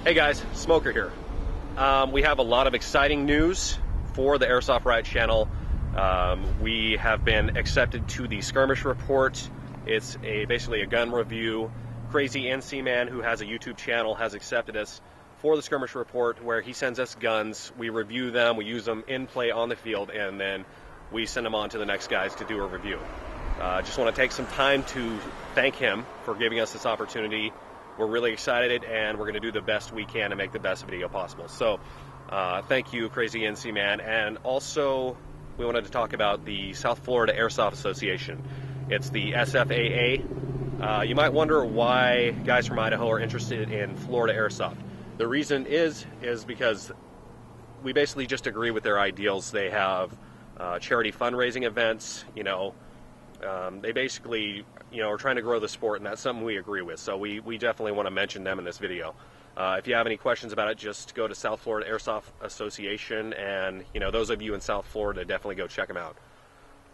Hey guys, Smoker here. We have a lot of exciting news for the Airsoft Riot channel. We have been accepted to the Skirmish Report. It's basically a gun review. Crazy NC Man, who has a YouTube channel, has accepted us for the Skirmish Report, where he sends us guns, we review them, we use them in play on the field, and then we send them on to the next guys to do a review. Just want to take some time to thank him for giving us this opportunity. We're really excited, and we're going to do the best we can to make the best video possible. So thank you, Crazy NC Man. And also, we wanted to talk about the South Florida Airsoft Association. It's the SFAA. You might wonder why guys from Idaho are interested in Florida Airsoft. The reason is because we basically just agree with their ideals. They have charity fundraising events, they basically, are trying to grow the sport, and that's something we agree with. So we definitely want to mention them in this video. If you have any questions about it, just go to South Florida Airsoft Association, and those of you in South Florida, definitely go check them out.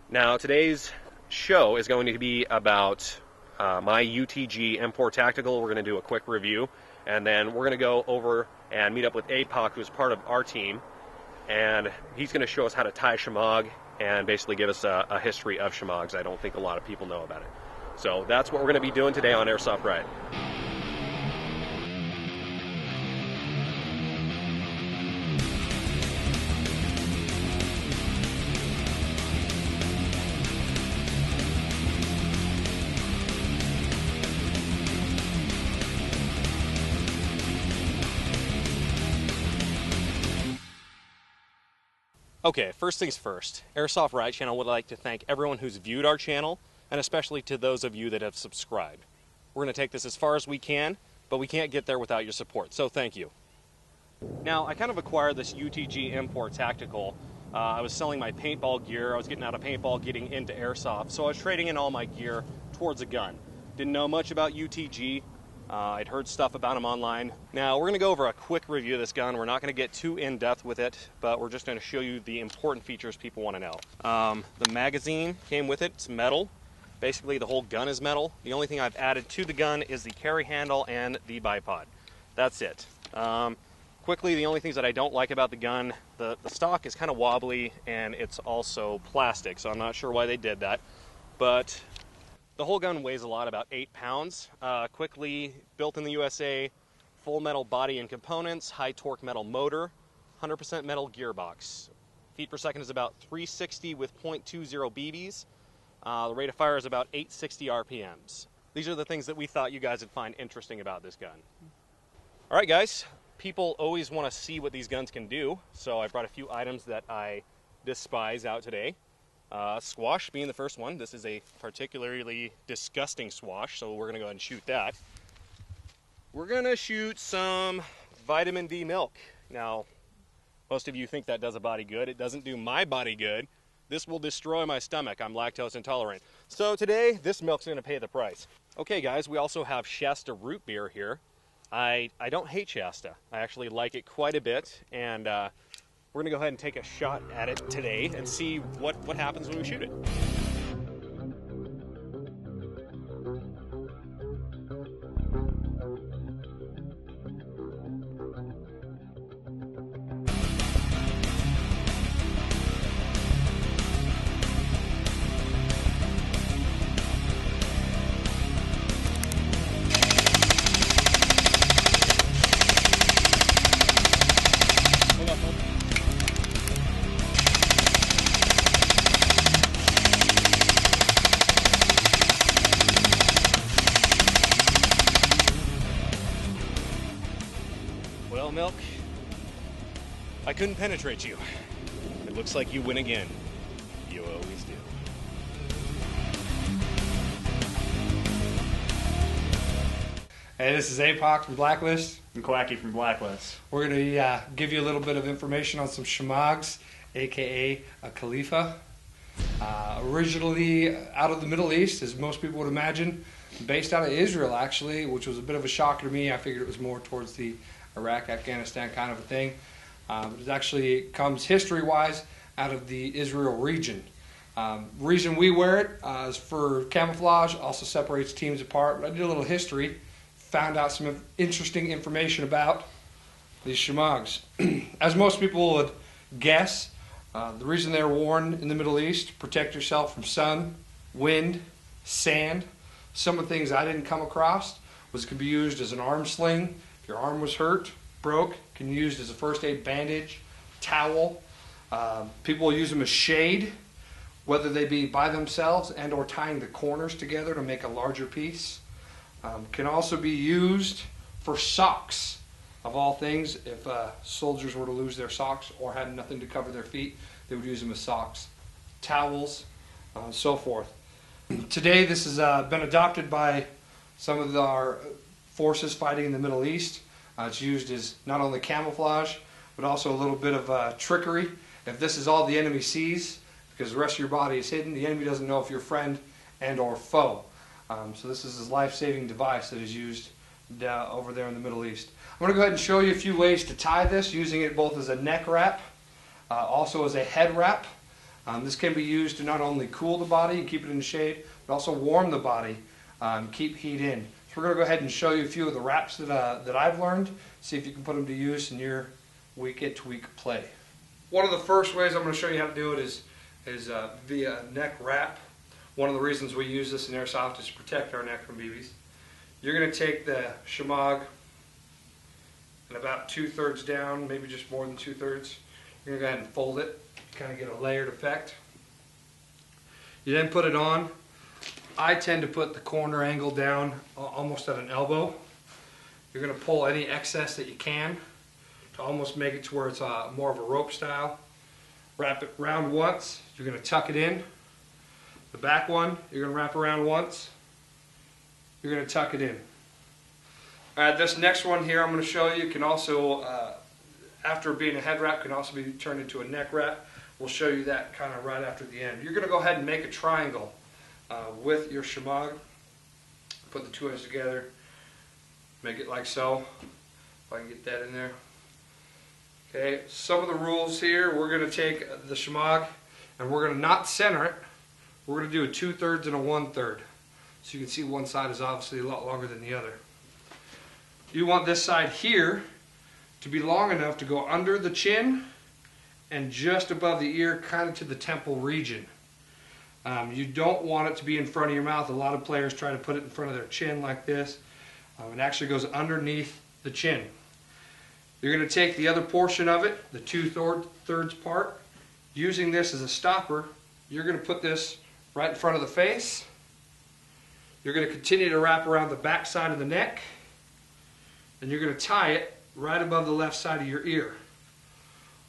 Now, today's show is going to be about my UTG M4 Tactical. We're going to do a quick review, and then we're going to go over and meet up with Apoc, who's part of our team, and he's going to show us how to tie Shemagh and basically give us a history of Shemagh, because I don't think a lot of people know about it. So that's what we're going to be doing today on Airsoft Riot. Okay, first things first, Airsoft Riot channel would like to thank everyone who's viewed our channel, and especially to those of you that have subscribed. We're going to take this as far as we can, but we can't get there without your support, so thank you. Now, I kind of acquired this UTG M4 Tactical. I was selling my paintball gear, I was getting out of paintball, getting into airsoft, so I was trading in all my gear towards a gun. Didn't know much about UTG. I'd heard stuff about them online. Now, we're going to go over a quick review of this gun. We're not going to get too in-depth with it, but we're just going to show you the important features people want to know. The magazine came with it. It's metal. Basically, the whole gun is metal. The only thing I've added to the gun is the carry handle and the bipod. That's it. Quickly, the only things that I don't like about the gun, the stock is kind of wobbly, and it's also plastic, so I'm not sure why they did that. But the whole gun weighs a lot, about 8 pounds. Quickly, built in the USA, full metal body and components, high torque metal motor, 100% metal gearbox. Feet per second is about 360 with .20 BBs. The rate of fire is about 860 RPMs. These are the things that we thought you guys would find interesting about this gun. All right, guys, people always want to see what these guns can do, so I brought a few items that I despise out today. Squash being the first one. This is a particularly disgusting squash, so we're going to go ahead and shoot that. We're going to shoot some vitamin D milk. Now, most of you think that does a body good. It doesn't do my body good. This will destroy my stomach. I'm lactose intolerant. So today, this milk's going to pay the price. Okay, guys, we also have Shasta root beer here. I don't hate Shasta. I actually like it quite a bit, and we're going to go ahead and take a shot at it today and see what happens when we shoot it. Well, Milk, I couldn't penetrate you. It looks like you win again. You always do. Hey, this is Apoc from Blacklist. I'm Quacky from Blacklist. We're going to give you a little bit of information on some Shemaghs, aka a Khalifa. Originally out of the Middle East, as most people would imagine. Based out of Israel, actually, which was a bit of a shocker to me. I figured it was more towards the Iraq, Afghanistan kind of a thing. But it actually comes history-wise out of the Israel region. Reason we wear it is for camouflage, also separates teams apart. But I did a little history, found out some interesting information about these Shemaghs. As most people would guess, the reason they're worn in the Middle East, protect yourself from sun, wind, sand. Some of the things I didn't come across was it could be used as an arm sling. If your arm was hurt, broke, it can be used as a first aid bandage, towel. People use them as shade, whether they be by themselves and or tying the corners together to make a larger piece. Can also be used for socks, of all things. If soldiers were to lose their socks or had nothing to cover their feet, they would use them as socks. Towels, so forth. Today this has been adopted by some of our forces fighting in the Middle East. It's used as not only camouflage, but also a little bit of trickery. If this is all the enemy sees, because the rest of your body is hidden, the enemy doesn't know if you're friend and or foe. So this is his life-saving device that is used over there in the Middle East. I'm going to go ahead and show you a few ways to tie this, using it both as a neck wrap, also as a head wrap. This can be used to not only cool the body and keep it in the shade, but also warm the body, keep heat in. So we're going to go ahead and show you a few of the wraps that I've learned, see if you can put them to use in your week-to-week play. One of the first ways I'm going to show you how to do it is via neck wrap. One of the reasons we use this in Airsoft is to protect our neck from BBs. You're going to take the Shemagh and about 2/3 down, maybe just more than 2/3. You're going to go ahead and fold it, kind of get a layered effect. You then put it on. I tend to put the corner angle down almost at an elbow. You're going to pull any excess that you can to almost make it to where it's more of a rope style. Wrap it round once. You're going to tuck it in. The back one, you're going to wrap around once. You're going to tuck it in. Alright, this next one here I'm going to show you can also, after being a head wrap, can also be turned into a neck wrap. We'll show you that kind of right after the end. You're going to go ahead and make a triangle with your Shemagh. Put the two ends together. Make it like so. If I can get that in there. Okay, some of the rules here, we're going to take the Shemagh and we're going to not center it. We're going to do a 2/3 and a 1/3. So you can see one side is obviously a lot longer than the other. You want this side here to be long enough to go under the chin and just above the ear, kind of to the temple region. You don't want it to be in front of your mouth. A lot of players try to put it in front of their chin like this. It actually goes underneath the chin. You're going to take the other portion of it, the 2/3 part, using this as a stopper. You're going to put this right in front of the face. You're going to continue to wrap around the back side of the neck, and you're going to tie it right above the left side of your ear.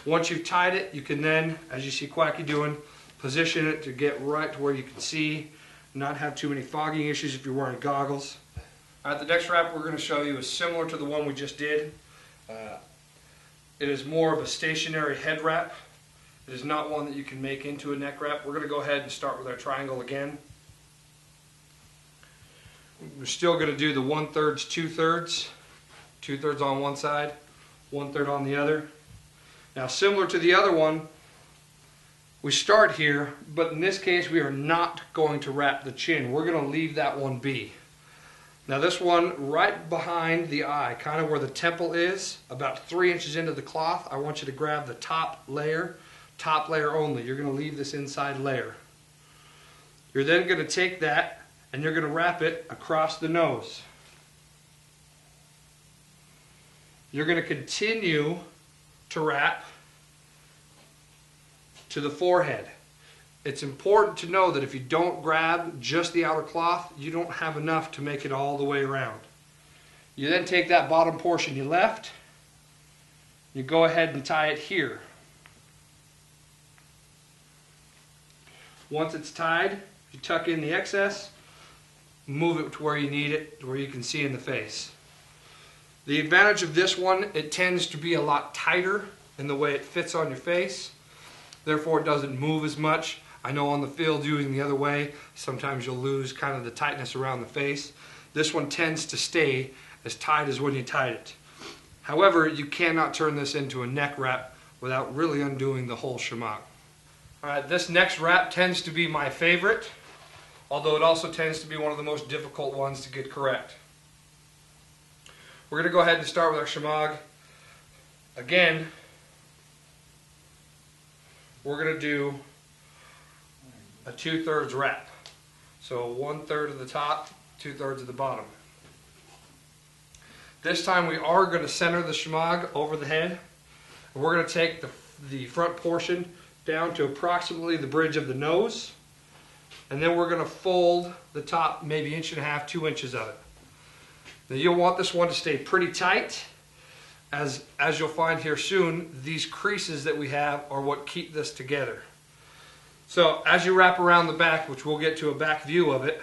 Once you've tied it, you can then, as you see Quacky doing, position it to get right to where you can see, not have too many fogging issues if you're wearing goggles. Alright, the next wrap we're going to show you is similar to the one we just did. It is more of a stationary head wrap. It is not one that you can make into a neck wrap. We're going to go ahead and start with our triangle again. We're still going to do the 1/3, 2/3. 2/3 on one side, 1/3 on the other. Now, similar to the other one, we start here, but in this case we are not going to wrap the chin. We're going to leave that one be. Now this one right behind the eye, kind of where the temple is, about 3 inches into the cloth, I want you to grab the top layer only. You're going to leave this inside layer. You're then going to take that and you're going to wrap it across the nose. You're going to continue to wrap to the forehead. It's important to know that if you don't grab just the outer cloth, you don't have enough to make it all the way around. You then take that bottom portion you left, you go ahead and tie it here. Once it's tied, you tuck in the excess, move it to where you need it, to where you can see in the face. The advantage of this one, it tends to be a lot tighter in the way it fits on your face. Therefore, it doesn't move as much. I know on the field, using the other way, sometimes you'll lose kind of the tightness around the face. This one tends to stay as tight as when you tied it. However, you cannot turn this into a neck wrap without really undoing the whole Shemagh. Alright, this next wrap tends to be my favorite, although it also tends to be one of the most difficult ones to get correct. We're going to go ahead and start with our Shemagh. Again, we're going to do a 2/3 wrap. So 1/3 of the top, 2/3 of the bottom. This time we are going to center the shemagh over the head. And we're going to take the front portion down to approximately the bridge of the nose. And then we're going to fold the top maybe 1.5 to 2 inches of it. Now you'll want this one to stay pretty tight. As you'll find here soon, these creases that we have are what keep this together. So as you wrap around the back, which we'll get to a back view of it,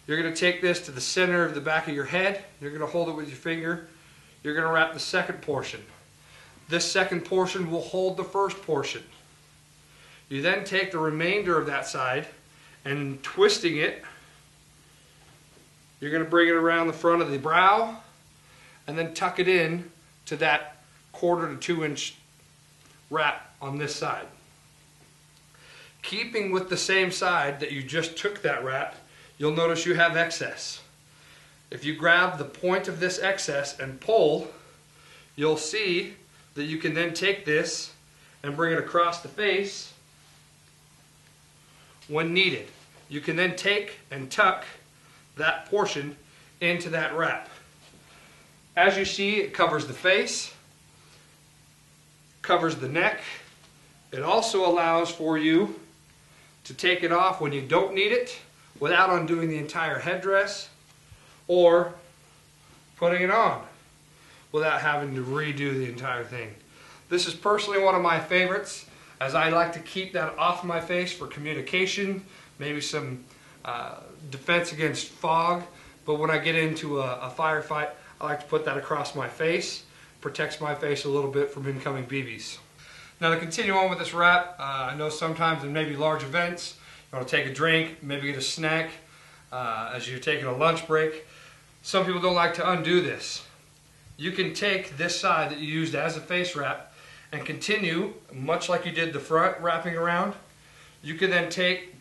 you're going to take this to the center of the back of your head. You're going to hold it with your finger. You're going to wrap the second portion. This second portion will hold the first portion. You then take the remainder of that side and twisting it, you're going to bring it around the front of the brow and then tuck it in to that 1/4 to 2 inch wrap on this side. Keeping with the same side that you just took that wrap, you'll notice you have excess. If you grab the point of this excess and pull, you'll see that you can then take this and bring it across the face when needed. You can then take and tuck that portion into that wrap. As you see, it covers the face, covers the neck. It also allows for you to take it off when you don't need it without undoing the entire headdress, or putting it on without having to redo the entire thing. This is personally one of my favorites, as I like to keep that off my face for communication, maybe some defense against fog, but when I get into a firefight, I like to put that across my face. Protects my face a little bit from incoming BBs. Now to continue on with this wrap, I know sometimes in maybe large events, you want to take a drink, maybe get a snack as you're taking a lunch break. Some people don't like to undo this. You can take this side that you used as a face wrap and continue, much like you did the front, wrapping around. You can then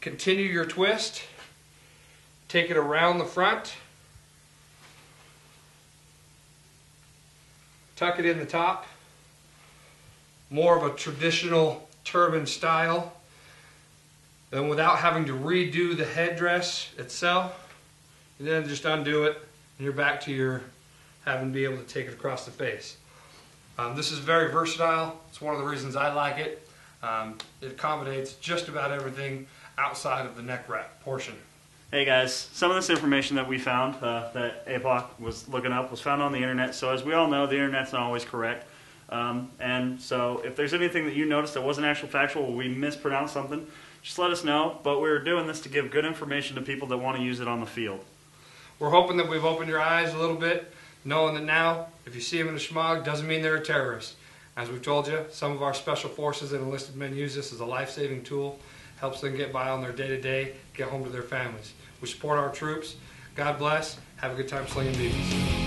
continue your twist, take it around the front, tuck it in the top, more of a traditional turban style. Then without having to redo the headdress itself, you then just undo it and you're back to your having to be able to take it across the face. This is very versatile. It's one of the reasons I like it. It accommodates just about everything outside of the neck wrap portion. Hey guys, some of this information that we found that Apoc was looking up was found on the internet. So as we all know, the internet's not always correct. And so if there's anything that you noticed that wasn't actual factual, or we mispronounced something, just let us know. But we're doing this to give good information to people that want to use it on the field. We're hoping that we've opened your eyes a little bit, knowing that now, if you see them in a shemagh, doesn't mean they're a terrorist. As we've told you, some of our special forces and enlisted men use this as a life-saving tool, helps them get by on their day-to-day, get home to their families. We support our troops. God bless. Have a good time slinging BBs.